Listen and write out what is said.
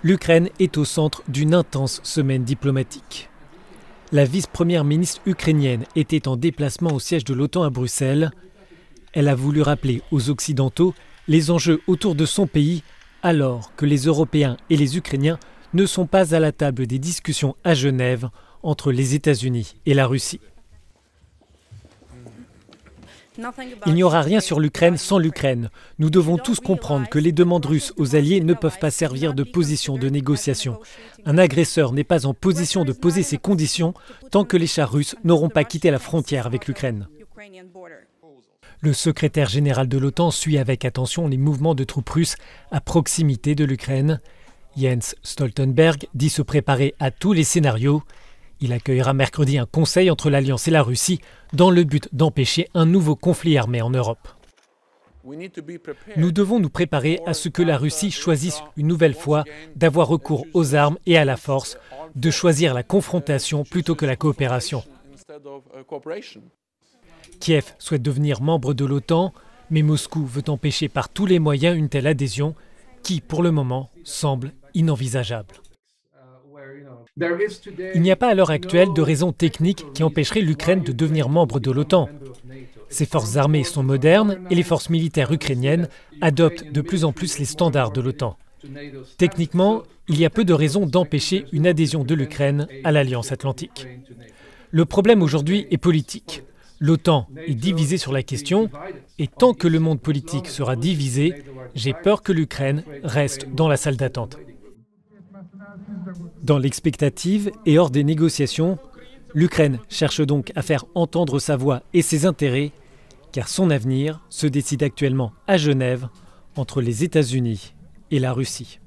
L'Ukraine est au centre d'une intense semaine diplomatique. La vice-première ministre ukrainienne était en déplacement au siège de l'OTAN à Bruxelles. Elle a voulu rappeler aux Occidentaux les enjeux autour de son pays, alors que les Européens et les Ukrainiens ne sont pas à la table des discussions à Genève entre les États-Unis et la Russie. Il n'y aura rien sur l'Ukraine sans l'Ukraine. Nous devons tous comprendre que les demandes russes aux alliés ne peuvent pas servir de position de négociation. Un agresseur n'est pas en position de poser ses conditions tant que les chars russes n'auront pas quitté la frontière avec l'Ukraine. Le secrétaire général de l'OTAN suit avec attention les mouvements de troupes russes à proximité de l'Ukraine. Jens Stoltenberg dit se préparer à tous les scénarios. Il accueillera mercredi un conseil entre l'Alliance et la Russie dans le but d'empêcher un nouveau conflit armé en Europe. Nous devons nous préparer à ce que la Russie choisisse une nouvelle fois d'avoir recours aux armes et à la force, de choisir la confrontation plutôt que la coopération. Kiev souhaite devenir membre de l'OTAN, mais Moscou veut empêcher par tous les moyens une telle adhésion qui, pour le moment, semble inenvisageable. Il n'y a pas à l'heure actuelle de raison technique qui empêcherait l'Ukraine de devenir membre de l'OTAN. Ses forces armées sont modernes et les forces militaires ukrainiennes adoptent de plus en plus les standards de l'OTAN. Techniquement, il y a peu de raisons d'empêcher une adhésion de l'Ukraine à l'Alliance Atlantique. Le problème aujourd'hui est politique. L'OTAN est divisée sur la question et tant que le monde politique sera divisé, j'ai peur que l'Ukraine reste dans la salle d'attente. Dans l'expectative et hors des négociations, l'Ukraine cherche donc à faire entendre sa voix et ses intérêts, car son avenir se décide actuellement à Genève entre les États-Unis et la Russie.